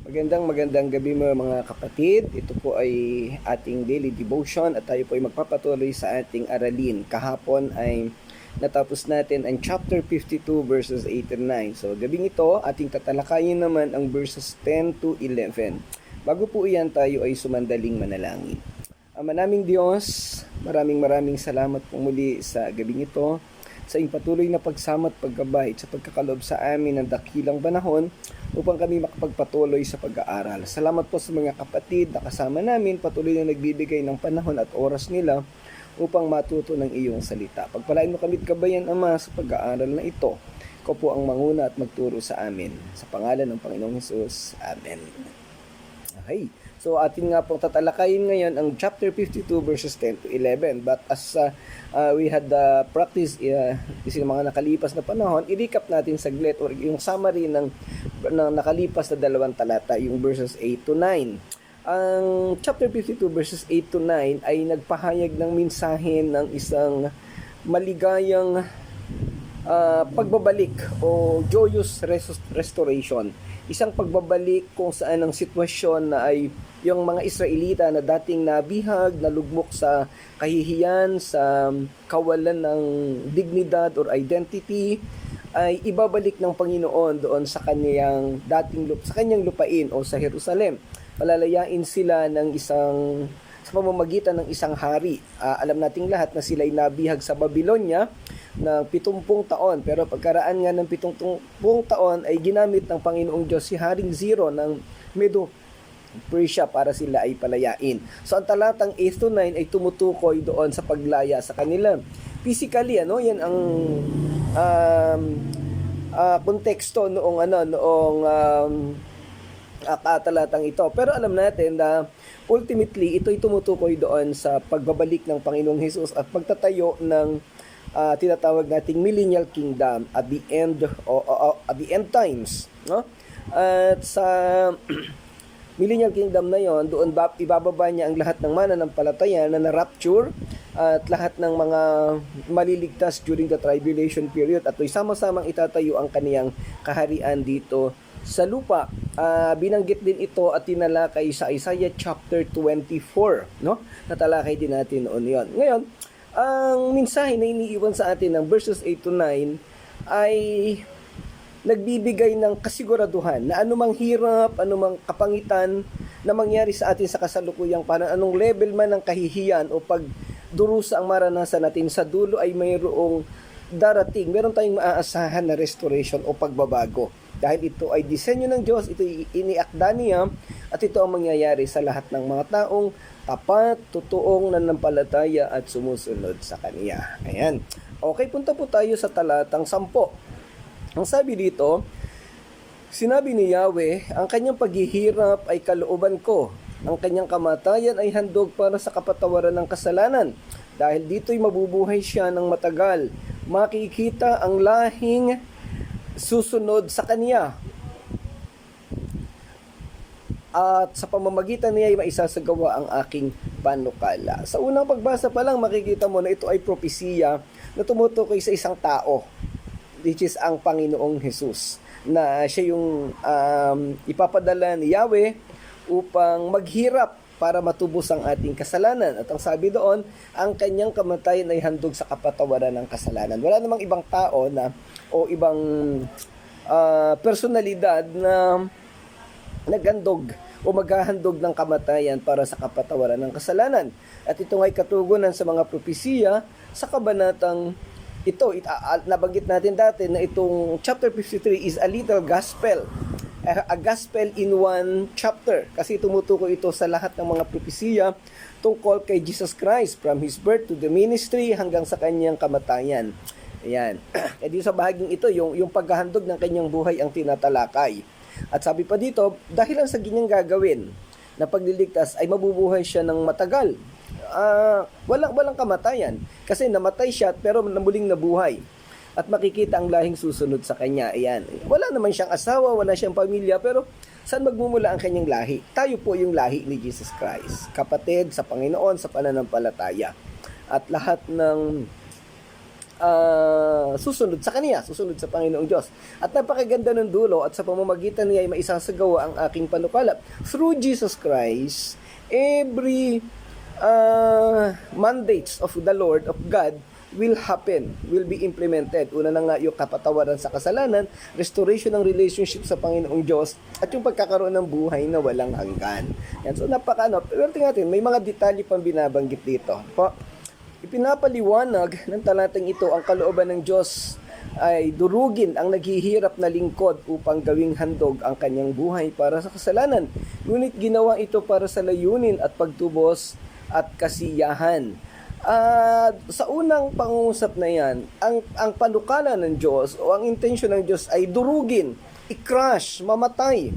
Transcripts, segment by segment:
Magandang gabi mga kapatid. Ito po ay ating daily devotion at tayo po ay magpapatuloy sa ating aralin. Kahapon ay natapos natin ang chapter 52 verses 8 and 9. So gabing ito, ating tatalakayin naman ang verses 10 to 11. Bago po iyan, tayo ay sumandaling manalangin. Ama naming Diyos, maraming salamat po muli sa gabing ito, sa iyong patuloy na pagsama at paggabay sa pagkakalob sa amin ng dakilang panahon upang kami makapagpatuloy sa pag-aaral. Salamat po sa mga kapatid na kasama namin, patuloy na nagbibigay ng panahon at oras nila upang matuto ng iyong salita. Pagpalain mo kami at kabayan, Ama, sa pag-aaral na ito. Ikaw po ang manguna at magturo sa amin. Sa pangalan ng Panginoong Hesus. Amen. Okay. So atin nga pong tatalakayin ngayon ang chapter 52 verses 10 to 11. But as we had practice kasi mga nakalipas na panahon, i-recap natin saglit or yung summary ng nakalipas na dalawang talata, yung verses 8 to 9. Ang chapter 52 verses 8 to 9 ay nagpahayag ng mensahe ng isang maligayang pagbabalik o joyous restoration. Isang pagbabalik kung saan ang sitwasyon na ay yung mga Israelita na dating nabihag, nalugmok sa kahihiyan, sa kawalan ng dignidad or identity, ay ibabalik ng Panginoon doon sa kanyang sa kanyang lupain o sa Jerusalem. Palalayain sila ng sa pamamagitan ng isang hari. Alam nating lahat na sila ay nabihag sa Babylonia ng 70 taon. Pero pagkaraan nga ng 70 taon ay ginamit ng Panginoong Diyos si Haring Zero ng Medo Persia para sila ay palayain. So ang talatang 8 to 9 ay tumutukoy doon sa paglaya sa kanila. Physically, yan ang konteksto noong talatang ito. Pero alam natin na ultimately ito'y tumutukoy doon sa pagbabalik ng Panginoong Hesus at pagtatayo ng tinatawag nating millennial kingdom at the end times, no? At sa millennial kingdom na yon, doon ibababa niya ang lahat ng mananampalataya na na-rapture at lahat ng mga maliligtas during the tribulation period at sama-samang itatayo ang kaniyang kaharian dito sa lupa. Binanggit din ito at tinalakay sa Isaiah chapter 24, no? Natalakay din natin noon yon. Ngayon, ang mensahe na iniiwan sa atin ng verses 8 to 9 ay nagbibigay ng kasiguraduhan na anumang hirap, anumang kapangitan na mangyari sa atin sa kasalukuyang panahon, anong level man ng kahihiyan o pagdurusa ang maranasan natin, sa dulo ay mayroong darating, meron tayong maaasahan na restoration o pagbabago. Dahil ito ay disenyo ng Diyos, ito ay iniakda niya, at ito ang mangyayari sa lahat ng mga taong tapat, totoong nanampalataya at sumusunod sa Kanya. Ayan. Okay, punta po tayo sa talatang 10. Ang sabi dito, sinabi ni Yahweh, ang kanyang paghihirap ay kalooban ko. Ang kanyang kamatayan ay handog para sa kapatawaran ng kasalanan. Dahil dito'y mabubuhay siya ng matagal. Makikita ang lahing susunod sa kanya. At sa pamamagitan niya ay maisasagawa ang aking panukala. Sa unang pagbasa pa lang, makikita mo na ito ay propesiya na tumutukoy sa isang tao, which is ang Panginoong Hesus, na siya yung ipapadala ni Yahweh upang maghirap para matubos ang ating kasalanan. At ang sabi doon, ang kanyang kamatayan ay handog sa kapatawaran ng kasalanan. Wala namang ibang tao o ibang personalidad na naghandog o maghahandog ng kamatayan para sa kapatawaran ng kasalanan. At ito ay katugunan sa mga propesiya sa kabanatang ito. Nabanggit natin dati na itong chapter 53 is a little gospel. A gospel in one chapter. Kasi tumutukoy ito sa lahat ng mga propesiya tungkol kay Jesus Christ from His birth to the ministry hanggang sa kanyang kamatayan. Ayan. E dito sa bahaging ito, yung paghahandog ng kanyang buhay ang tinatalakay. At sabi pa dito, dahil lang sa ganyang gagawin na pagliligtas ay mabubuhay siya ng matagal. Walang kamatayan. Kasi namatay siya pero muling nabuhay. At makikita ang lahing susunod sa kanya. Ayan. Wala naman siyang asawa, wala siyang pamilya, pero saan magmumula ang kanyang lahi? Tayo po yung lahi ni Jesus Christ. Kapatid sa Panginoon sa pananampalataya. At lahat ng susunod sa Kanya, susunod sa Panginoong Diyos. At napakaganda ng dulo at sa pamamagitan niya ay maisasagawa ang aking panukala. Through Jesus Christ, every mandates of the Lord, of God, will happen, will be implemented. Una na nga yung kapatawaran sa kasalanan, restoration ng relationship sa Panginoong Diyos, at yung pagkakaroon ng buhay na walang hanggan. Yan. So pero tingnan natin, may mga detalye pang binabanggit dito. Po, ipinapaliwanag ng talatang ito ang kalooban ng Diyos ay durugin ang naghihirap na lingkod upang gawing handog ang kanyang buhay para sa kasalanan. Ngunit ginawa ito para sa layunin at pagtubos at kasiyahan. Sa unang pangungusap na yan, ang panukala ng Diyos o ang intensyon ng Diyos ay durugin, i-crush, mamatay,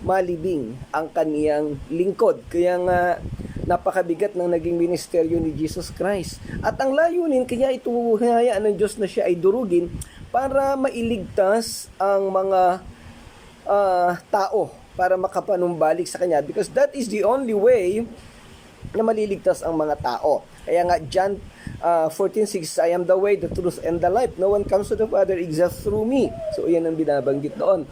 malibing ang kaniyang lingkod. Kaya nga napakabigat ng naging ministeryo ni Jesus Christ. At ang layunin, kaya ito hayaan ng Diyos na siya ay durugin para mailigtas ang mga tao, para makapanumbalik sa Kanya. Because that is the only way na maliligtas ang mga tao. Kaya nga John 14:6, I am the way, the truth, and the life. No one comes to the Father except through me. So, yan ang binabanggit doon.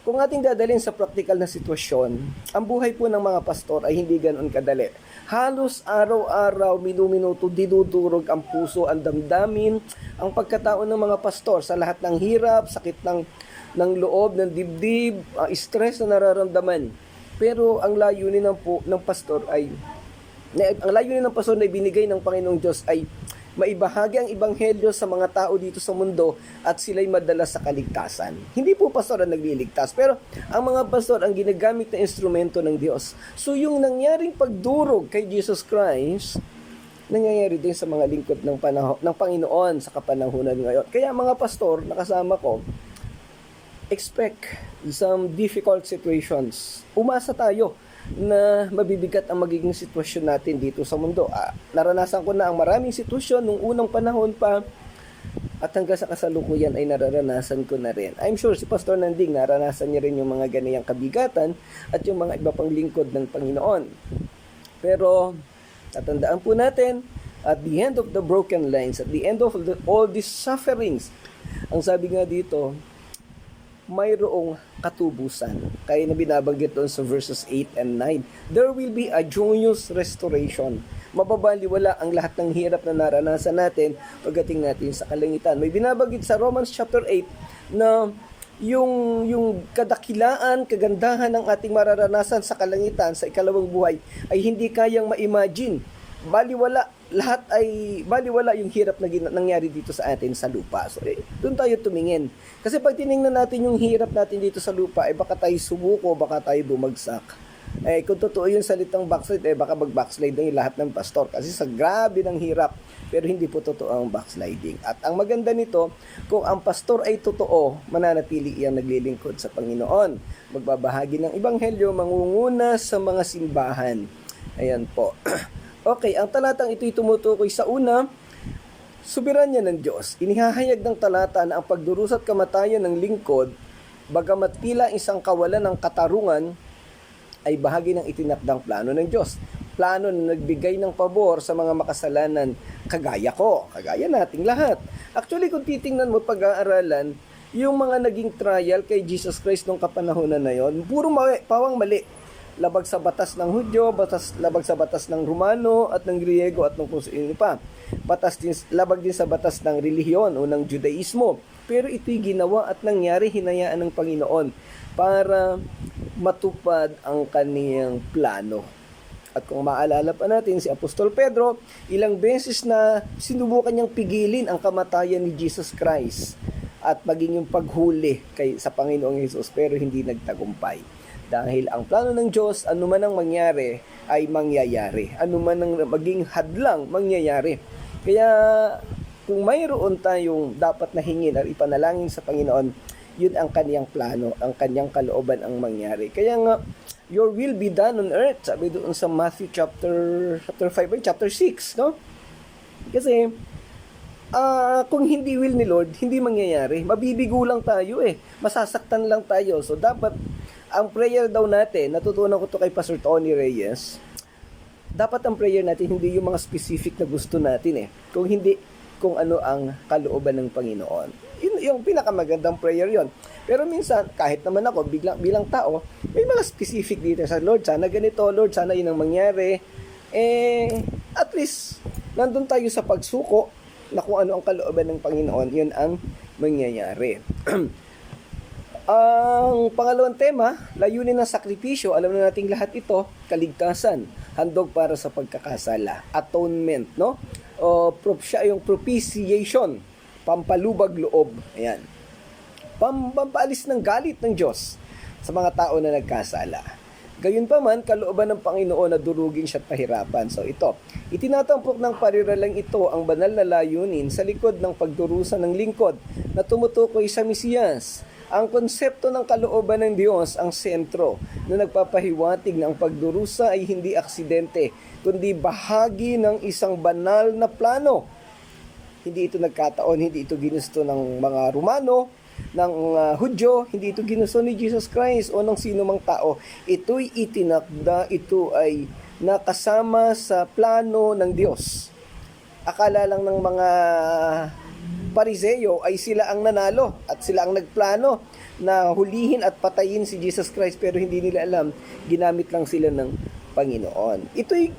Kung ating dadalhin sa practical na sitwasyon, ang buhay po ng mga pastor ay hindi ganoon kadali. Halos araw-araw, minuminuto, dinudurog ang puso, ang damdamin, ang pagkatao ng mga pastor sa lahat ng hirap, sakit ng loob, ng dibdib, stress na nararamdaman. Pero ang layunin ng pastor na ibinigay ng Panginoong Diyos ay maibahagi ang ebanghelyo sa mga tao dito sa mundo at sila'y madala sa kaligtasan. Hindi po pastor ang nagliligtas, pero ang mga pastor ang ginagamit na instrumento ng Diyos. So yung nangyaring pagdurog kay Jesus Christ, nangyayari din sa mga lingkod ng Panginoon sa kapanahunan ngayon. Kaya mga pastor, nakasama ko, expect some difficult situations. Umasa tayo na mabibigat ang magiging sitwasyon natin dito sa mundo. Naranasan ko na ang maraming sitwasyon nung unang panahon pa at hanggang sa kasalukuyan ay nararanasan ko na rin. I'm sure si Pastor Nanding naranasan niya rin yung mga ganiyang kabigatan at yung mga iba pang lingkod ng Panginoon. Pero tatandaan po natin, at the end of the broken lines, at the end of all these sufferings, ang sabi nga dito, mayroong katubusan. Kaya na binabanggit doon sa verses 8 and 9. There will be a joyous restoration. Mababaliwala ang lahat ng hirap na naranasan natin pagdating natin sa kalangitan. May binabanggit sa Romans chapter 8 na yung kadakilaan, kagandahan ng ating mararanasan sa kalangitan, sa ikalawang buhay, ay hindi kayang ma-imagine. Baliwala yung hirap na nangyari dito sa atin sa lupa. So, doon tayo tumingin. Kasi pag tinignan natin yung hirap natin dito sa lupa, baka tayo sumuko, baka tayo bumagsak. Kung totoo yung salitang backslide, baka mag-backslide na yung lahat ng pastor. Kasi sa grabe ng hirap, pero hindi po totoo ang backsliding. At ang maganda nito, kung ang pastor ay totoo, mananatili iyang naglilingkod sa Panginoon. Magbabahagi ng ebanghelyo, mangunguna sa mga simbahan. Ayan po. Okay, ang talatang ito'y tumutukoy sa una, soberanya ng Diyos. Inihahayag ng talata na ang pagdurusa at kamatayan ng lingkod, bagamat tila isang kawalan ng katarungan, ay bahagi ng itinakdang plano ng Diyos. Plano na nagbigay ng pabor sa mga makasalanan, kagaya ko, kagaya nating lahat. Actually, kung titingnan mo pag-aaralan, yung mga naging trial kay Jesus Christ nung kapanahonan na yon, puro pawang mali. Labag sa batas ng Hudyo, labag sa batas ng Romano at ng Griego at ng kung sino pa. Labag din sa batas ng relihiyon o ng Judaismo. Pero ito'y ginawa at nangyari, hinayaan ng Panginoon para matupad ang kaniyang plano. At kung maalala pa natin, si Apostol Pedro, ilang beses na sinubukan niyang pigilin ang kamatayan ni Jesus Christ at maging yung paghuli sa Panginoong Hesus, pero hindi nagtagumpay. Dahil ang plano ng Diyos, anuman ang mangyari, ay mangyayari. Anuman ang maging hadlang, mangyayari. Kaya, kung mayroon tayong dapat na hingin at ipanalangin sa Panginoon, yun ang kaniyang plano, ang kaniyang kalooban ang mangyari. Kaya nga, your will be done on earth. Sabi doon sa Matthew chapter 5 and chapter 6, no? Kasi, kung hindi will ni Lord, hindi mangyayari. Mabibigo lang tayo masasaktan lang tayo. So, dapat ang prayer daw natin, natutunan ko to kay Pastor Tony Reyes, dapat ang prayer natin hindi yung mga specific na gusto natin Kung hindi, kung ano ang kalooban ng Panginoon. Yun yung pinakamagandang prayer yon. Pero minsan, kahit naman ako, bilang tao, may mga specific dito sa Lord, sana ganito, Lord, sana yun ang mangyari. At least, nandun tayo sa pagsuko na kung ano ang kalooban ng Panginoon, yun ang mangyayari. Ang pangalawang tema, layunin ng sakripisyo, alam na nating lahat ito, kaligtasan, handog para sa pagkakasala, atonement, no? Siya yung propitiation, pampalubag loob, ayan. Pampaalis ng galit ng Diyos sa mga tao na nagkasala. Gayunpaman, kalooban ng Panginoon na durugin siya at pahirapan. So ito, itinatampok ng pariralang ito ang banal na layunin sa likod ng pagdurusa ng lingkod na tumutukoy sa Mesiyas. Ang konsepto ng kalooban ng Diyos ang sentro na nagpapahiwatig na ang pagdurusa ay hindi aksidente, kundi bahagi ng isang banal na plano. Hindi ito nagkataon, hindi ito ginusto ng mga Romano, ng Hudyo, hindi ito ginusto ni Jesus Christ o ng sino mang tao. Ito'y itinakda, ito ay nakasama sa plano ng Diyos. Akala lang ng mga Pariseo ay sila ang nanalo at sila ang nagplano na hulihin at patayin si Jesus Christ, pero hindi nila alam, ginamit lang sila ng Panginoon. Ito'y,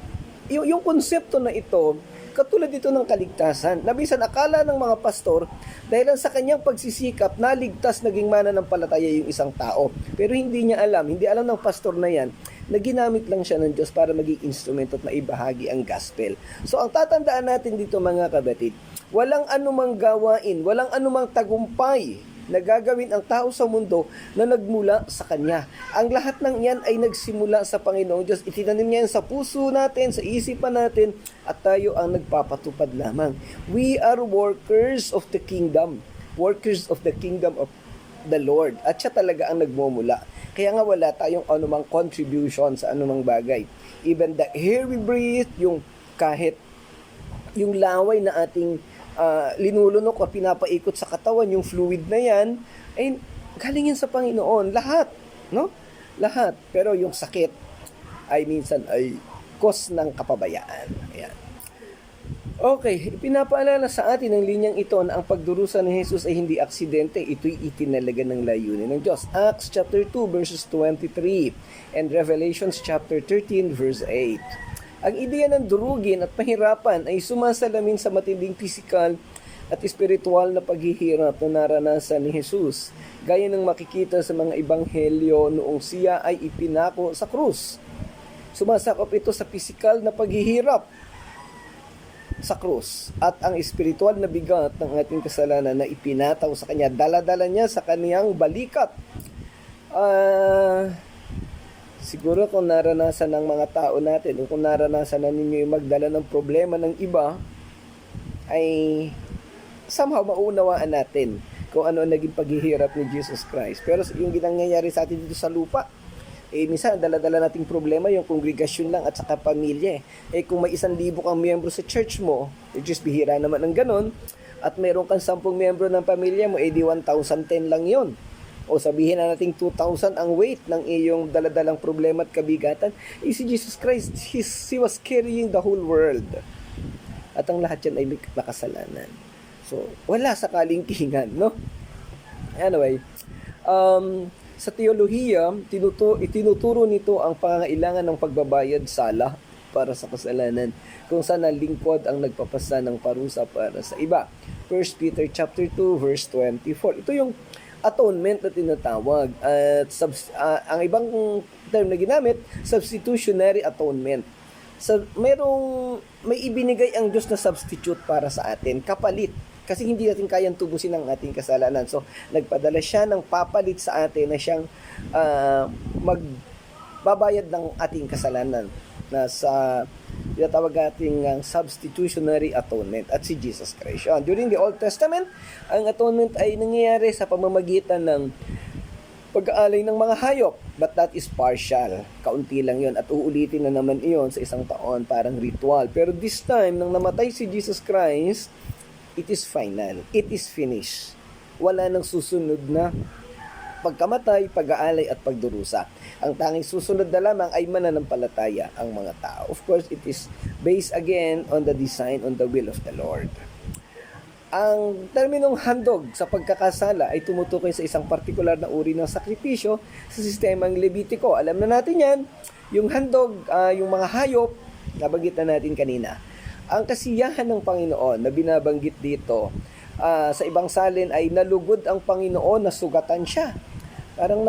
yung konsepto na ito, katulad dito ng kaligtasan. Nabisan akala ng mga pastor, dahil sa kanyang pagsisikap, naligtas naging mananampalataya yung isang tao. Pero hindi niya alam, hindi alam ng pastor na yan, na ginamit lang siya ng Diyos para maging instrumento at maibahagi ang gospel. So ang tatandaan natin dito mga kabatid, walang anumang gawain, walang anumang tagumpay na gagawin ang tao sa mundo na nagmula sa Kanya. Ang lahat ng yan ay nagsimula sa Panginoong Diyos. Itinanim niya yan sa puso natin, sa isipan natin, at tayo ang nagpapatupad lamang. We are workers of the kingdom. Workers of the kingdom of the Lord. At siya talaga ang nagmumula. Kaya nga wala tayong anumang contribution sa anumang bagay. Even the air we breathe, yung kahit yung laway na ating linulunok o pinapaikot sa katawan, yung fluid na yan, ay galing yan sa Panginoon. Lahat, no? Lahat. Pero yung sakit ay minsan ay cause ng kapabayaan. Ayan. Okay, pinapaalala sa atin ng linyang ito na ang pagdurusa ni Jesus ay hindi aksidente. Ito'y itinalaga ng layunin ng Diyos. Acts chapter 2 verses 23 and Revelations chapter 13 verse 8. Ang ideya ng durugin at pahirapan ay sumasalamin sa matinding pisikal at espiritual na paghihirap na naranasan ni Jesus, gaya ng makikita sa mga ebanghelyo noong siya ay ipinako sa krus. Sumasakop ito sa pisikal na paghihirap sa krus at ang espiritual na bigat ng ating kasalanan na ipinataw sa Kanya. Dala-dala niya sa Kaniyang balikat. Siguro kung naranasan ng mga tao natin o kung naranasan na ninyo yung magdala ng problema ng iba, ay somehow maunawaan natin kung ano ang naging paghihirap ni Jesus Christ. Pero yung ginangyayari sa atin dito sa lupa, minsan dala-dala nating problema yung kongregasyon lang at saka pamilya. Kung may 1,000 kang miyembro sa church mo, which is bihira naman ng ganun, at meron kang 10 miyembro ng pamilya mo, di 1,010 lang yon. O sabihin na natin 2,000 ang weight ng iyong daladalang problema at kabigatan, si Jesus Christ, He was carrying the whole world. At ang lahat yan ay may makasalanan. So, wala sa kalingkingan, no? Anyway, sa teolohiya, itinuturo nito ang pangangailangan ng pagbabayad sala para sa kasalanan, kung saan ang lingkod ang nagpapasa ng parusa para sa iba. 1 Peter chapter 2 verse 24. Ito yung atonement na tinatawag. At ang ibang term na ginamit, substitutionary atonement. So, may ibinigay ang Diyos na substitute para sa atin, kapalit. Kasi hindi natin kayang tubusin ang ating kasalanan. So, nagpadala siya ng papalit sa atin na siyang magbabayad ng ating kasalanan na sa tinatawag nating substitutionary atonement at si Jesus Christ. During the Old Testament, ang atonement ay nangyayari sa pamamagitan ng pag-aalay ng mga hayop, but that is partial. Kaunti lang yon at uulitin na naman iyon sa isang taon, parang ritual. Pero this time, nang namatay si Jesus Christ, it is final. It is finished. Wala nang susunod na pagkamatay, pag-aalay at pagdurusa. Ang tanging susunod na lamang ay mananampalataya ang mga tao. Of course, it is based again on the design, on the will of the Lord. Ang terminong handog sa pagkakasala ay tumutukoy sa isang partikular na uri ng sakripisyo sa sistemang Levitiko. Alam na natin yan, yung handog, yung mga hayop, nabanggit na natin kanina. Ang kasiyahan ng Panginoon na binabanggit dito sa ibang salin ay nalugod ang Panginoon na sugatan siya. Parang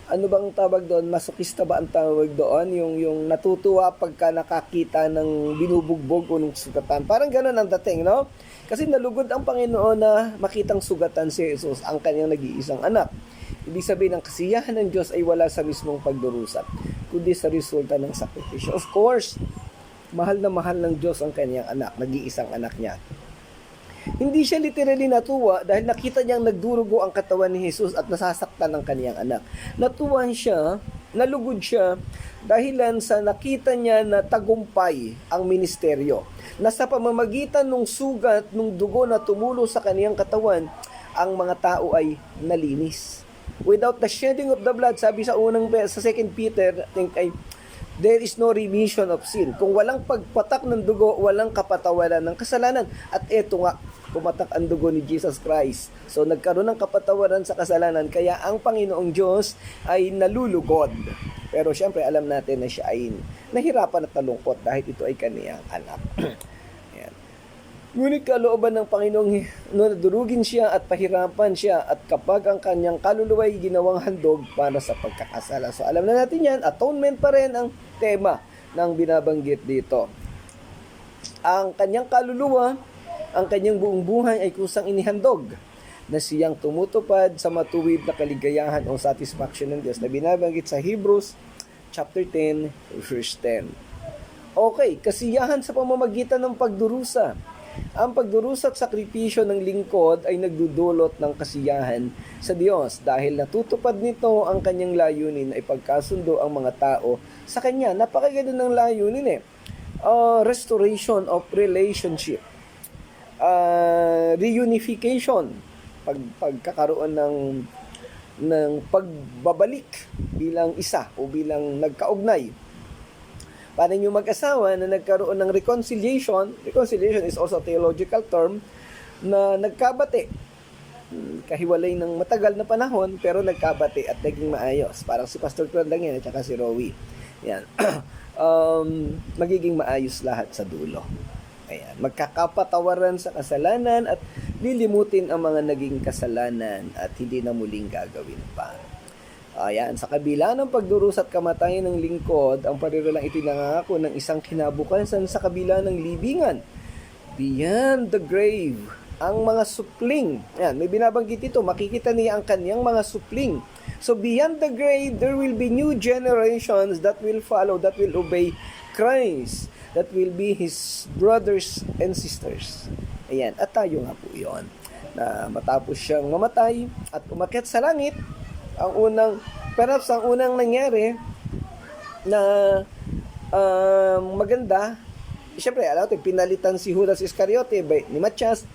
ano bang tawag doon? Masokista ba ang tawag doon? Yung natutuwa pagka nakakita ng binubugbog o ng sugatan. Parang gano'n ang dating, no? Kasi nalugod ang Panginoon na makitang sugatan si Jesus, ang kanyang nag-iisang anak. Ibig sabihin, ang kasiyahan ng Diyos ay wala sa mismong pagdurusa, kundi sa resulta ng sakripisyo. Of course, mahal na mahal ng Diyos ang kanyang anak, nag-iisang anak niya. Hindi siya literally natuwa dahil nakita niyang nagdurugo ang katawan ni Jesus at nasasaktan ng kaniyang anak. Natuwa siya, nalugod siya dahilan sa nakita niya na tagumpay ang ministeryo. Na sa pamamagitan ng sugat, ng dugo na tumulo sa kaniyang katawan, ang mga tao ay nalinis. Without the shedding of the blood, sabi sa sa 2 Peter, I think there is no remission of sin. Kung walang pagpatak ng dugo, walang kapatawaran ng kasalanan. At eto nga, pumatak ang dugo ni Jesus Christ. So nagkaroon ng kapatawaran sa kasalanan, kaya ang Panginoong Diyos ay nalulugod. Pero syempre alam natin na siya ay nahirapan at nalungkot dahil ito ay kaniyang anak. Ayan. Ngunit kalooban ng Panginoong nadurugin siya at pahirapan siya, at kapag ang kanyang kaluluwa ay ginawang handog para sa pagkakasala. So alam na natin yan, atonement pa rin ang tema ng binabanggit dito. Ang kanyang kaluluwa, ang kanyang buong buhay ay kusang inihandog na siyang tumutupad sa matuwid na kaligayahan o satisfaction ng Diyos na binabanggit sa Hebrews chapter 10 verse 10. Okay, kasiyahan sa pamamagitan ng pagdurusa. Ang pagdurusa at sakripisyo ng lingkod ay nagdudulot ng kasiyahan sa Diyos dahil natutupad nito ang kanyang layunin na ipagkasundo ang mga tao sa kanya. Napakaganda ng layunin restoration of relationship. Reunification, pagkakaroon ng pagbabalik bilang isa o bilang nagkaugnay. Para yung mag-asawa na nagkaroon ng reconciliation is also a theological term na nagkabati. Kahiwalay ng matagal na panahon pero nagkabati at naging maayos. Parang si Pastor Claude lang yan at saka si Rowie. Yan. Magiging maayos lahat sa dulo. Ayan, magkakapatawaran sa kasalanan at lilimutin ang mga naging kasalanan at hindi na muling gagawin pa. Ayan, sa kabila ng pagdurusa at kamatayan ng lingkod, ang pariralang itinangako ng isang kinabukasan sa kabila ng libingan. Beyond the grave, ang mga supling. Ayan, may binabanggit ito, makikita niya ang kanyang mga supling. So beyond the grave, there will be new generations that will follow, that will obey Christ, that will be His brothers and sisters. Ayan, at tayo nga po yun. Na matapos siyang mamatay at umakyat sa langit, perhaps ang unang nangyari na maganda, siyempre, pinalitan si Judas Iscariote ni Matias,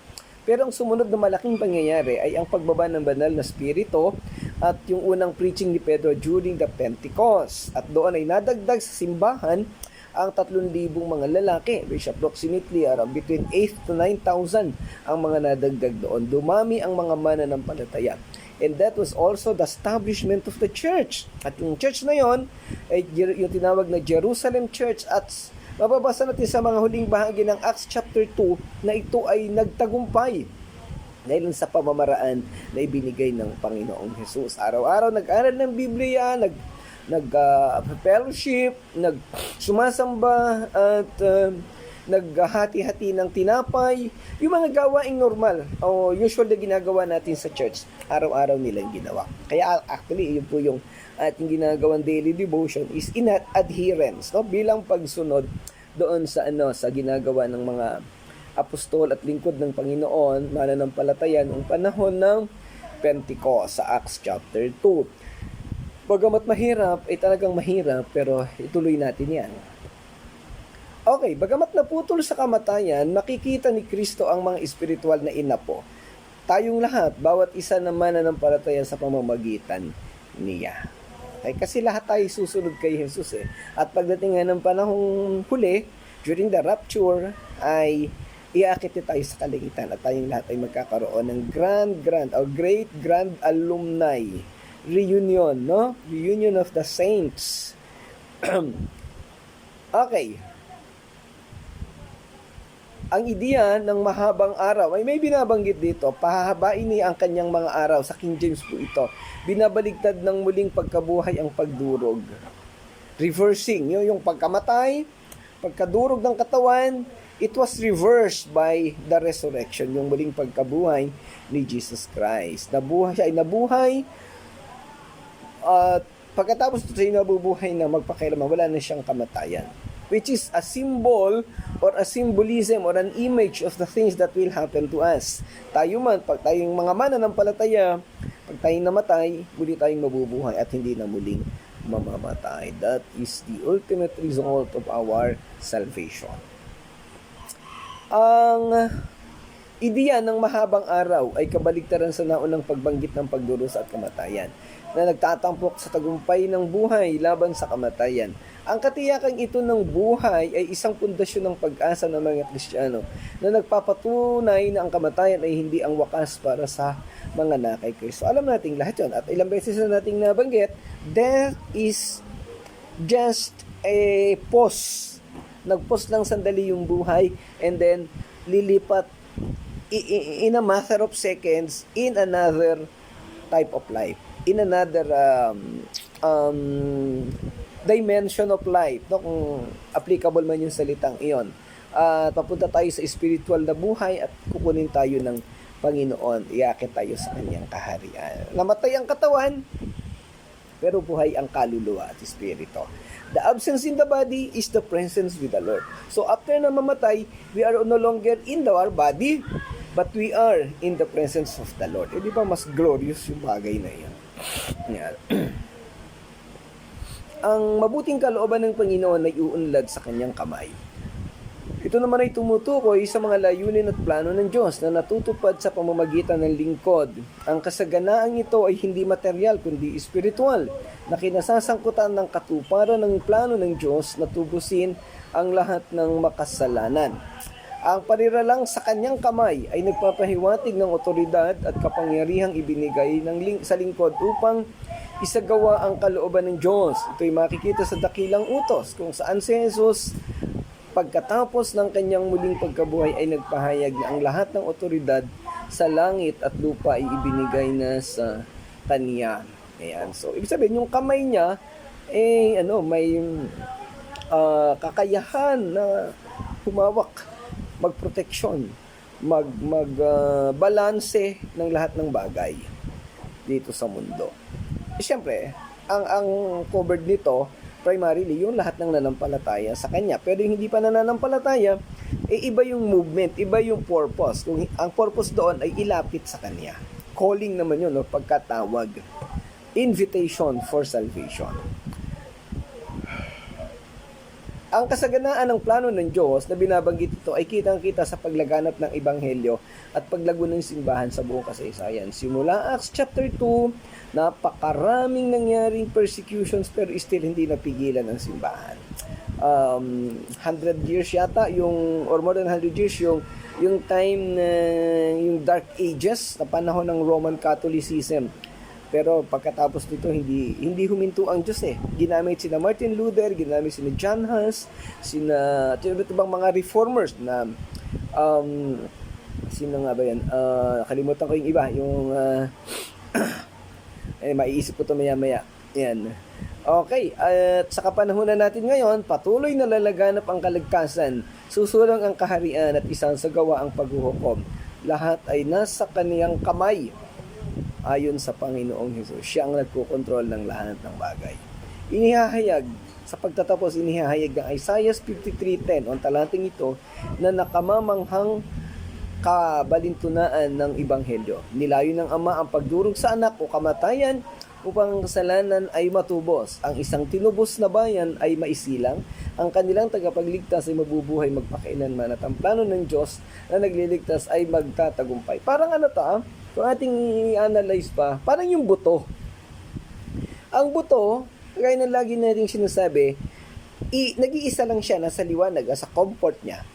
pero ang sumunod na malaking pangyayari ay ang pagbaba ng banal na spirito at yung unang preaching ni Pedro during the Pentecost. At doon ay nadagdag sa simbahan ang 3,000 mga lalaki, which approximately around between 8 to 9,000 ang mga nadagdag doon. Dumami ang mga mananampalataya. And that was also the establishment of the church. At yung church na yon ay yung tinawag na Jerusalem Church, at mababasa natin sa mga huling bahagi ng Acts chapter 2 na ito ay nagtagumpay dahil sa pamamaraan na ibinigay ng Panginoong Jesus. Araw-araw nag-aral ng Biblia, nag-fellowship, sumasamba at naghahati-hati ng tinapay, yung mga gawaing normal o usual na ginagawa natin sa church, araw-araw nilang ginawa. Kaya actually, yun po yung ating ginagawang daily devotion is in adherence, no? Bilang pagsunod doon sa ginagawa ng mga apostol at lingkod ng Panginoon, mananampalataya noong panahon ng Pentecost sa Acts chapter 2. Bagamat mahirap, ay talagang mahirap, pero ituloy natin yan. Okay, bagamat naputol sa kamatayan, makikita ni Kristo ang mga espiritual na inapo. Tayong lahat, bawat isa na mananampalataya sa pamamagitan niya. Okay, kasi lahat tayo susunod kay Jesus At pagdating nga ng panahong huli, during the rapture, ay iaakit tayo sa kalangitan at tayong lahat ay magkakaroon ng great grand alumni reunion, no? Reunion of the saints. Okay. Ang ideya ng mahabang araw ay may binabanggit dito, pahahabain niya ang kanyang mga araw. Sa King James po ito. Binabaligtad ng muling pagkabuhay ang pagdurog. Reversing, yung pagkamatay, pagkadurog ng katawan, it was reversed by the resurrection, yung muling pagkabuhay ni Jesus Christ. Siya ay nabuhay, at pagkatapos ito siya nabubuhay na magpakailanman, wala na siyang kamatayan. Which is a symbol or a symbolism or an image of the things that will happen to us. Tayo man, pag tayong mga mananampalataya, pag tayong namatay, muli tayong mabubuhay at hindi na muling mamamatay. That is the ultimate result of our salvation. Ang ideya ng mahabang araw ay kabaligtaran sa naunang pagbanggit ng pagdurusa at kamatayan na nagtatampok sa tagumpay ng buhay laban sa kamatayan. Ang katiyakan ito ng buhay ay isang pundasyon ng pag-asa ng mga Kristiyano na nagpapatunay na ang kamatayan ay hindi ang wakas para sa mga na kay Kristo. Alam nating lahat yun. At ilang beses na nating nabanggit, death is just a pause. Nag-pause lang sandali yung buhay and then lilipat in a matter of seconds in another type of life. In another dimension of life, no? Kung applicable man yung salitang iyon. Papunta tayo sa spiritual na buhay at kukunin tayo ng Panginoon, iakit tayo sa kanyang kaharian. Namatay ang katawan, pero buhay ang kaluluwa at espiritu. The absence in the body is the presence with the Lord. So after na mamatay, we are no longer in our body, but we are in the presence of the Lord. Di ba mas glorious yung bagay na yan? Yan. Ang mabuting kalooban ng Panginoon ay uunlad sa kanyang kamay. Ito naman ay tumutukoy sa mga layunin at plano ng Diyos na natutupad sa pamamagitan ng lingkod. Ang kasaganaan ito ay hindi material kundi espiritual, na kinasasangkutan ng katuparan ng plano ng Diyos na tubusin ang lahat ng makasalanan. Ang pariralang sa kanyang kamay ay nagpapahiwatig ng otoridad at kapangyarihang ibinigay sa lingkod upang isagawa ang kalooban ng Diyos. Ito'y makikita sa dakilang utos kung saan si Jesus pagkatapos ng kanyang muling pagkabuhay ay nagpahayag na ang lahat ng otoridad sa langit at lupa ay ibinigay na sa kanya. Ayan. So, ibig sabihin, yung kamay niya, may kakayahan na humawak, magproteksyon, magbalanse ng lahat ng bagay dito sa mundo. Siyempre, ang covered nito, primarily, yung lahat ng nanampalataya sa kanya. Pero yung hindi pa nananampalataya, iba yung movement, iba yung purpose. Kung ang purpose doon ay ilapit sa kanya. Calling naman yun, pagkatawag. Invitation for salvation. Ang kasaganaan ng plano ng Diyos na binabanggit ito ay kitang-kita sa paglaganap ng Ebanghelyo at paglago ng simbahan sa buong kasaysayan. Simula Acts chapter 2, napakaraming nangyaring persecutions pero still hindi napigilan ang simbahan. 100 years yata, or more than 100 years, yung time na yung Dark Ages, na panahon ng Roman Catholicism. Pero pagkatapos nito, hindi huminto ang Diyos eh. Ginamit sina Martin Luther, ginamit sina John Hus, sina ibang mga reformers na sino nga ba yan? Kalimutan ko yung iba, yung maiisip ko to maya-maya. Yan. Okay, at sa kapanahunan natin ngayon, patuloy na lalaganap ang kaligtasan, susulong ang kaharian at isansagawa ang paghuhukom. Lahat ay nasa kaniyang kamay. Ayon sa Panginoong Hesus, siya ang nagkokontrol ng lahat ng bagay. Inihahayag, sa pagtatapos, inihahayag ng Isaiah 53:10, ang talanting ito, na nakamamanghang kabalintunaan ng Ebanghelyo. Nilayo ng Ama ang pagdurog sa anak o kamatayan upang ang kasalanan ay matubos. Ang isang tinubos na bayan ay maisilang. Ang kanilang tagapagligtas ay mabubuhay magpakailanman at ang plano ng Diyos na nagliligtas ay magtatagumpay. Parang kung ating i-analyze pa, parang yung buto. Ang buto, kaya na lagi natin sinasabi, nag-iisa lang siya, nasa liwanag, sa comfort niya.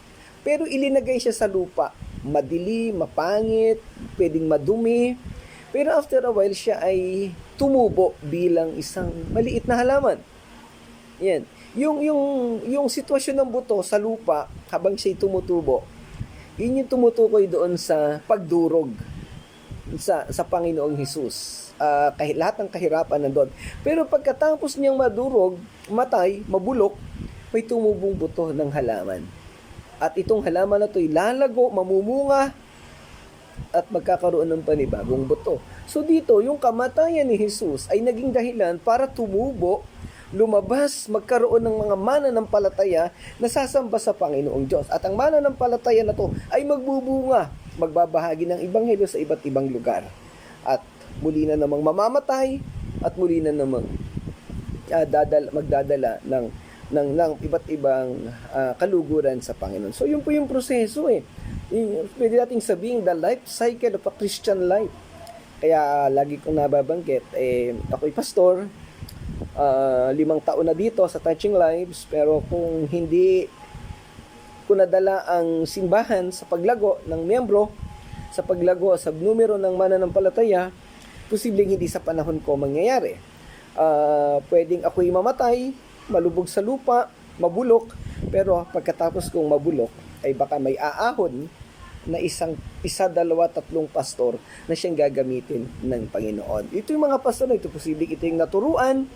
Pero ilinagay siya sa lupa. Madili, mapangit, pwedeng madumi. Pero after a while, siya ay tumubo bilang isang maliit na halaman. Yan. Yung sitwasyon ng buto sa lupa habang siya'y tumutubo, yun yung tumutukoy doon sa pagdurog sa Panginoong Hesus. Lahat ng kahirapan nandoon. Pero pagkatapos niyang madurog, matay, mabulok, may tumubong buto ng halaman. At itong halaman na ito'y lalago, mamumunga, at magkakaroon ng panibagong buto. So dito, yung kamatayan ni Jesus ay naging dahilan para tumubo, lumabas, magkaroon ng mga mananampalataya na sasamba sa Panginoong Diyos. At ang mananampalataya na to ay magbubunga, magbabahagi ng ebanghelyo sa iba't ibang lugar. At muli na namang mamamatay, at muli na namang magdadala ng iba't ibang kaluguran sa Panginoon. So yun po yung proseso Pwede nating sabihin the life cycle of a Christian life. Kaya lagi kong nababanggit, ako'y pastor, 5 taon na dito sa Touching Lives, pero kung hindi ko nadala ang simbahan sa paglago ng miyembro, sa paglago sa numero ng mananampalataya, posibleng hindi sa panahon ko mangyayari. Pwedeng ako'y mamatay, malubog sa lupa, mabulok, pero pagkatapos kong mabulok, ay baka may aahon na isa, 2, 3 pastor na siyang gagamitin ng Panginoon. Ito yung mga pastor na ito, posibleng ito yung naturuan,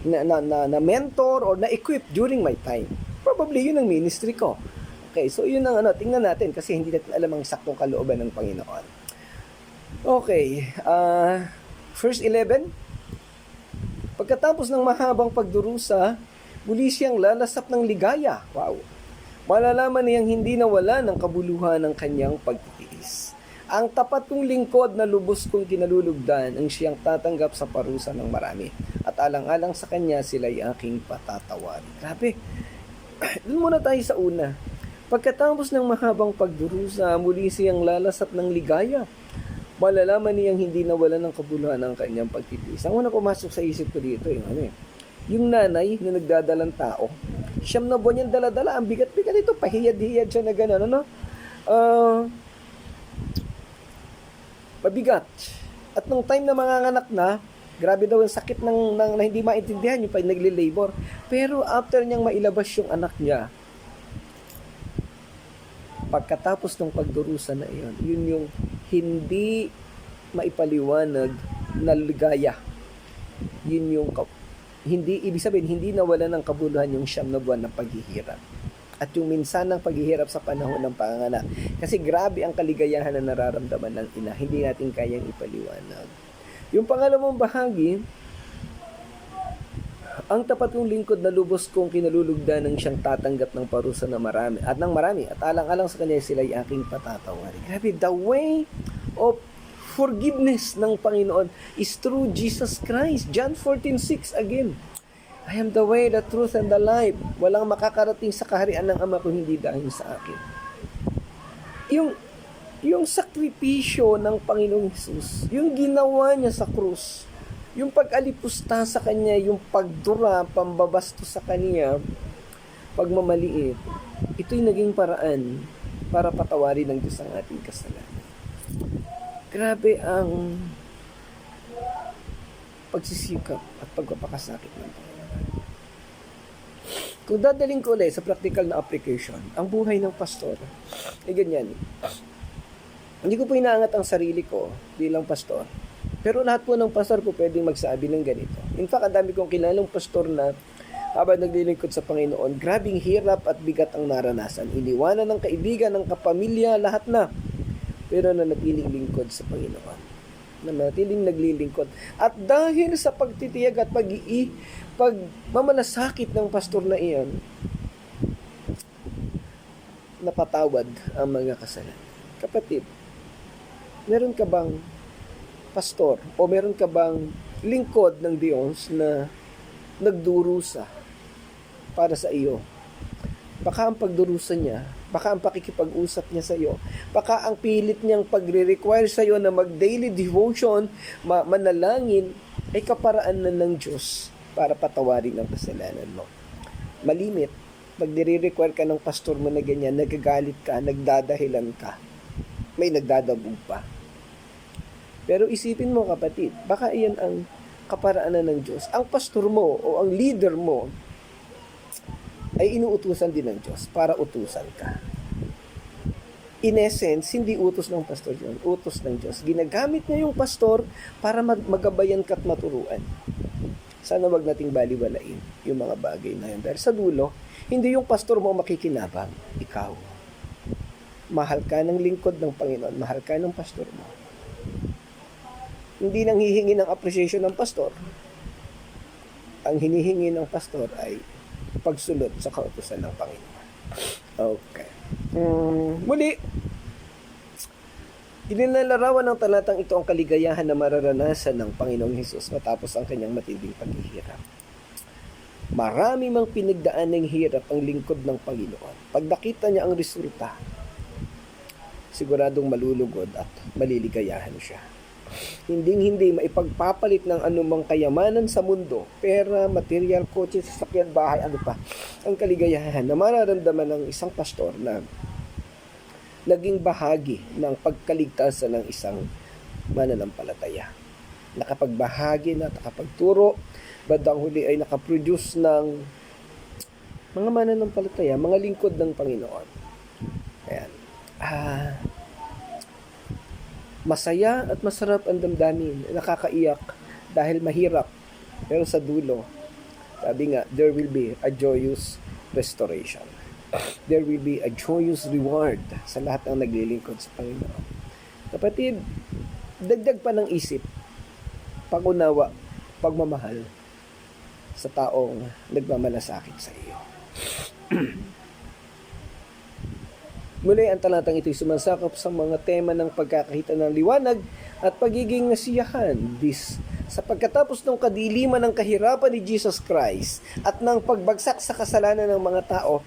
na mentor or na-equip during my time. Probably yun ang ministry ko. Okay, so yun ang tingnan natin kasi hindi natin alam ang saktong kalooban ng Panginoon. Okay, verse 11. Pagkatapos ng mahabang pagdurusa, muli siyang lalasap ng ligaya. Wow! Malalaman niyang hindi nawala ng kabuluhan ng kanyang pagtitiis. Ang tapat kong lingkod na lubos kong kinalulugdan ang siyang tatanggap sa parusa ng marami. At alang-alang sa kanya, sila'y aking patatawarin. Grabe. Doon muna tayo sa una. Pagkatapos ng mahabang pagdurusa, muli siyang lalasap ng ligaya. Malalaman niyang hindi nawala ng kabuluhan ng kanyang pagtitiis. Ang una pumasok sa isip ko dito, yung nanay na nagdadalang tao. 9 na buwan yung dala-dala. Ang bigat-bigat ito. Pahiyad-hiyad siya na gano'n. Mabigat. At nung time na manganganak na, grabe daw yung sakit na hindi maintindihan yung pag nagli-labor. Pero after niyang mailabas yung anak niya, pagkatapos ng pagdurusa na iyon, yun yung hindi maipaliwanag na ligaya. Yun yung hindi, ibig sabihin, hindi nawala ng kabuluhan yung 9 na buwan ng paghihirap. At yung minsan ng paghihirap sa panahon ng panganganak. Kasi grabe ang kaligayahan na nararamdaman ng ina. Hindi natin kayang ipaliwanag. Yung pangalawang bahagi, ang tapat kong lingkod na lubos kong kinalulugdan ng siyang tatanggap ng parusa na marami. At alang-alang sa kanya sila'y aking patatawarin. Grabe, the way of forgiveness ng Panginoon is through Jesus Christ. John 14:6 again. I am the way, the truth, and the life. Walang makakarating sa kaharian ng Ama ko hindi dahil sa akin. Yung sakripisyo ng Panginoong Hesus, yung ginawa niya sa krus, yung pag-alipusta sa kanya, yung pagdura, pambabasto sa kanya, pagmamaliit, ito'y naging paraan para patawarin ng Diyos ang ating kasalanan. Grabe ang pagsisikap at pagpapakasakit ng Panginoon. Kung dadaling ko ulit sa practical na application, ang buhay ng pastor, ganyan. Hindi ko po inaangat ang sarili ko bilang pastor. Pero lahat po ng pastor po pwedeng magsabi ng ganito. In fact, ang dami kong kilalang pastor na habang naglilingkod sa Panginoon, grabing hirap at bigat ang naranasan. Iniwanan ng kaibigan, ng kapamilya, lahat na. Pero nanatiling lingkod sa Panginoon. Nanatiling naglilingkod. At dahil sa pagtitiyag at pagmamalasakit ng pastor na iyon, napatawad ang mga kasalanan. Kapatid, meron ka bang pastor o meron ka bang lingkod ng Diyos na nagdurusa para sa iyo? Baka ang pagdurusa niya, baka ang pakikipag-usap niya sa iyo, baka ang pilit niyang pagre-require sa iyo na mag-daily devotion, manalangin, ay kaparaan na ng Diyos para patawarin ang kasalanan mo. Malimit, Pag nire-require ka ng pastor mo na ganyan, nagagalit ka, nagdadahilan ka, may nagdadabog pa. Pero isipin mo kapatid, baka iyan ang kaparaanan ng Diyos. Ang pastor mo o ang leader mo ay inuutusan din ng Diyos para utusan ka. In essence, hindi utos ng pastor yun, utos ng Diyos. Ginagamit niya yung pastor para magabayan ka at maturuan. Sana wag nating baliwalain yung mga bagay na yun. Dahil sa dulo, hindi yung pastor mo makikinabang, ikaw. Mahal ka ng lingkod ng Panginoon, mahal ka ng pastor mo. Hindi nang hihingi ng appreciation ng pastor. Ang hinihingi ng pastor ay pagsunod sa kautusan ng Panginoon. Okay. Muli, ininalarawan ng talatang ito ang kaligayahan na mararanasan ng Panginoong Hesus matapos ang kanyang matinding paghihirap. Marami mang pinagdaan ng hirap ang lingkod ng Panginoon. Pag nakita niya ang resulta, siguradong malulugod at maliligayahan siya. Hindi maipagpapalit ng anumang kayamanan sa mundo, pera, material, kotse, sasakyan, bahay, ano pa, ang kaligayahan na mararamdaman ng isang pastor na naging bahagi ng pagkaligtasan ng isang mananampalataya. Nakapagbahagi na, nakapagturo, bandang huli ay nakaproduce ng mga mananampalataya, mga lingkod ng Panginoon. Ayan. Masaya at masarap ang damdamin, nakakaiyak dahil mahirap. Pero sa dulo, sabi nga, there will be a joyous restoration. There will be a joyous reward sa lahat ng naglilingkod sa Panginoon. Kapatid, dagdag pa ng isip, pag-unawa, pagmamahal sa taong nagmamalasakit sa iyo. Muli, ang talatang ito'y sumasakop sa mga tema ng pagkakahita ng liwanag at pagiging nasiyahan. Sa pagkatapos ng kadiliman ng kahirapan ni Jesus Christ at ng pagbagsak sa kasalanan ng mga tao,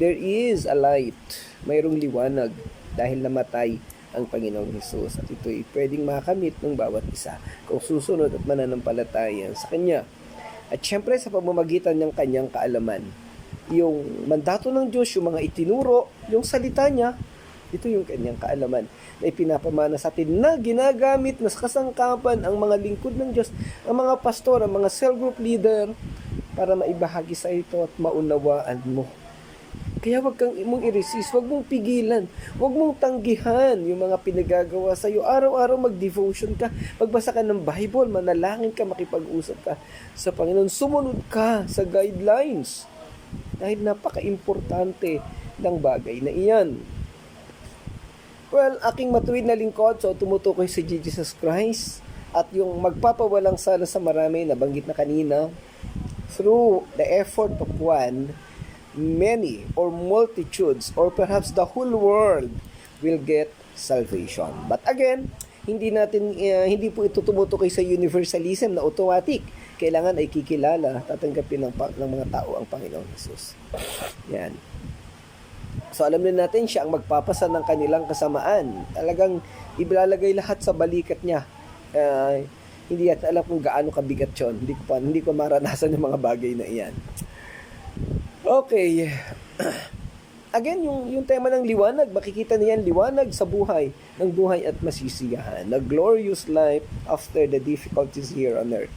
there is a light. Mayroong liwanag dahil namatay ang Panginoong Hesus. At ito'y pwedeng makamit ng bawat isa kung susunod at mananampalataya sa Kanya. At syempre sa pamamagitan ng Kanyang kaalaman. Yung mandato ng Diyos, yung mga itinuro, yung salita niya, ito yung kanyang kaalaman na ipinapamana sa atin na ginagamit na kasangkapan ang mga lingkod ng Diyos, ang mga pastor, ang mga cell group leader para maibahagi sa ito at maunawaan mo. Kaya wag kang i-resist, wag mong pigilan, wag mong tanggihan yung mga pinagagawa sa iyo. Araw-araw mag-devotion ka, magbasa ka ng Bible, manalangin ka, makipag-usap ka sa Panginoon, sumunod ka sa guidelines. Dahil napaka-importante ng bagay na iyan. Well, aking matuwid na lingkod, so tumutukoy si Jesus Christ at yung magpapawalang sala sa marami, nabanggit na kanina, through the effort of one, many or multitudes or perhaps the whole world will get salvation. But again, hindi po ito tumutukoy sa universalism na automatic. Kailangan ay kikilala, tatanggapin ng mga tao ang Panginoong Hesus. Yan. So alam din natin siya ang magpapasa ng kanilang kasamaan. Talagang ilalagay lahat sa balikat niya. Hindi natin alam kung gaano kabigat yun. Hindi ko maranasan yung mga bagay na iyan. Okay. Again, yung tema ng liwanag, makikita niyan liwanag sa buhay, ng buhay at masisiyahan. A glorious life after the difficulties here on earth.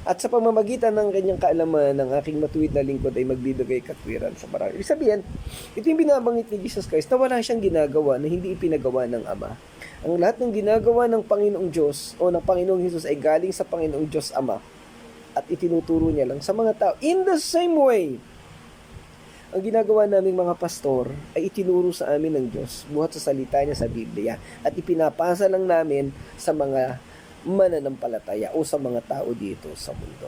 At sa pamamagitan ng kanyang kaalaman, ng aking matuwid na lingkod ay magbibigay katwiran sa marami. Ibig sabihin, ito yung binabanggit ni Jesus Christ na wala siyang ginagawa na hindi ipinagawa ng Ama. Ang lahat ng ginagawa ng Panginoong Diyos o ng Panginoong Jesus ay galing sa Panginoong Diyos Ama at itinuturo niya lang sa mga tao. In the same way, ang ginagawa naming mga pastor ay itinuro sa amin ng Diyos buhat sa salita niya sa Biblia at ipinapasa lang namin sa mga mananampalataya o sa mga tao dito sa mundo.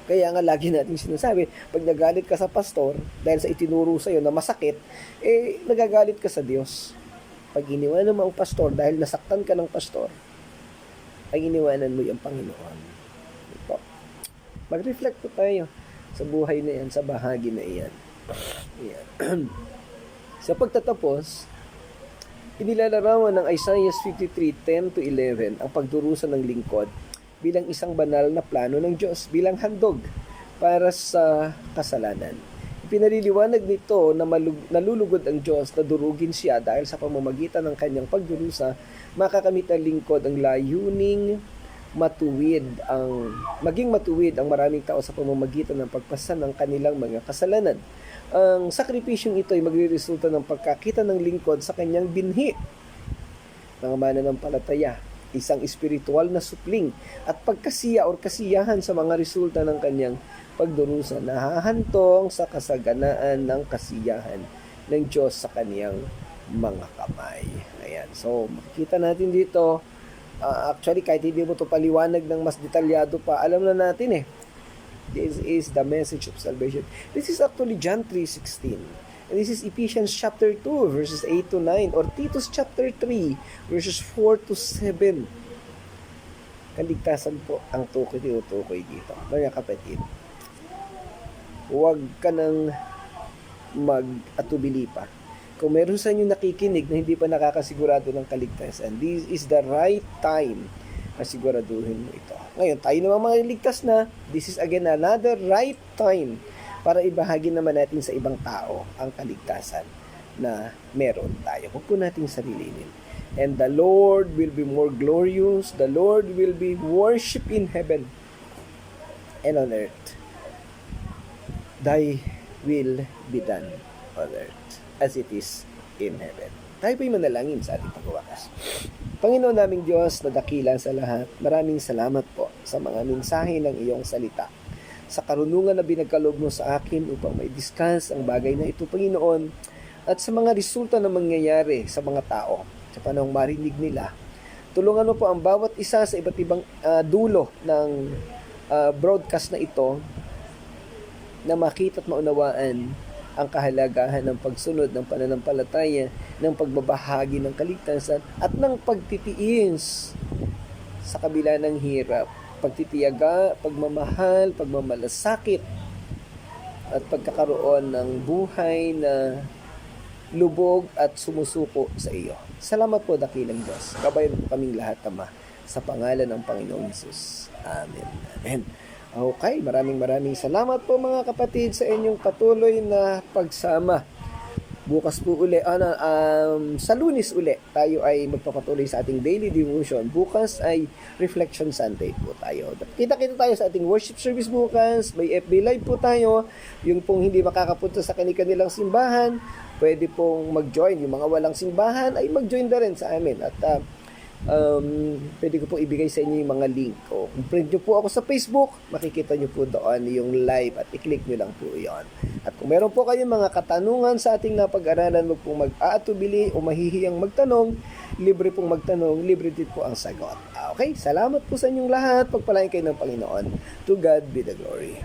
Kaya nga lagi natin sinasabi, pag nagalit ka sa pastor dahil sa itinuro sa iyo na masakit, nagagalit ka sa Diyos. Pag iniwanan mo ang pastor dahil nasaktan ka ng pastor, ay iniwanan mo yung Panginoon. Ito. Mag-reflect po tayo sa buhay na yan, sa bahagi na iyan. Ayan. Sa pagtatapos, inilalarawan ng Isaiah 53:10-11 ang pagdurusa ng lingkod bilang isang banal na plano ng Diyos, bilang handog para sa kasalanan. Ito Ipinaliliwanag nito na nalulugod ang Diyos na durugin siya dahil sa pamamagitan ng kanyang pagdurusa, makakamit ang lingkod ang layuning maging matuwid ang maraming tao sa pamamagitan ng pagpasan ng kanilang mga kasalanan. Ang sakripisyong ito ay magreresulta ng pagkakita ng lingkod sa kanyang binhi. Mga mananampalataya, isang espiritual na supling at pagkasiya o kasiyahan sa mga resulta ng kanyang pagdurusa na hahantong sa kasaganaan ng kasiyahan ng Diyos sa kaniyang mga kamay. Ayan. So, makikita natin dito, actually, kahit hindi mo ito paliwanag ng mas detalyado pa, alam na natin this is the message of salvation. This is actually John 3:16. And this is Ephesians chapter 2, verses 8 to 9, or Titus chapter 3, verses 4 to 7. Kaligtasan po ang tinutukoy dito. Mga kapatid, huwag ka nang mag-atubili pa. Kung meron sa inyo nakikinig na hindi pa nakakasigurado ng kaligtasan, this is the right time na siguraduhin mo ito. Ngayon, tayo naman mga ligtas na, this is again another right time para ibahagi naman natin sa ibang tao ang kaligtasan na meron tayo. Huwag po nating sarilinin. And the Lord will be more glorious. The Lord will be worshipped in heaven and on earth. Thy will be done on earth as it is in heaven. Tayo po'y manalangin sa ating pagwawakas. Panginoon naming Diyos na dakila sa lahat, maraming salamat po sa mga mensahe ng iyong salita. Sa karunungan na binagkaloob mo sa akin upang mai-discuss ang bagay na ito, Panginoon, at sa mga resulta na mangyayari sa mga tao sa panahong marinig nila. Tulungan mo po ang bawat isa sa iba't ibang dulo ng broadcast na ito na makita at maunawaan ang kahalagahan ng pagsunod ng pananampalataya, ng pagbabahagi ng kaligtasan, at ng pagtitiis sa kabila ng hirap, pagtitiyaga, pagmamahal, pagmamalasakit, at pagkakaroon ng buhay na lubog at sumusuko sa iyo. Salamat po, dakilang Diyos. Gabayan po kaming lahat, Ama, sa pangalan ng Panginoong Hesus. Amen. Amen. Okay, maraming salamat po mga kapatid sa inyong patuloy na pagsama. Bukas po uli, sa Lunes uli, tayo ay magpapatuloy sa ating daily devotion. Bukas ay Reflection Sunday po tayo. Kita-kita tayo sa ating worship service bukas. May FB Live po tayo. Yung pong hindi makakapunta sa kanilang simbahan, pwede pong mag-join. Yung mga walang simbahan ay mag-join na rin sa amin. At pwede ko po ibigay sa inyo yung mga link. O kung friend nyo po ako sa Facebook, makikita nyo po doon yung live at i-click nyo lang po yon. At kung meron po kayong mga katanungan sa ating napag-aralan, wag pong mag-aatubili o mahihiyang magtanong, libre pong magtanong, libre din po ang sagot. Okay, salamat po sa inyong lahat. Pagpalain kayo ng Panginoon. To God be the glory.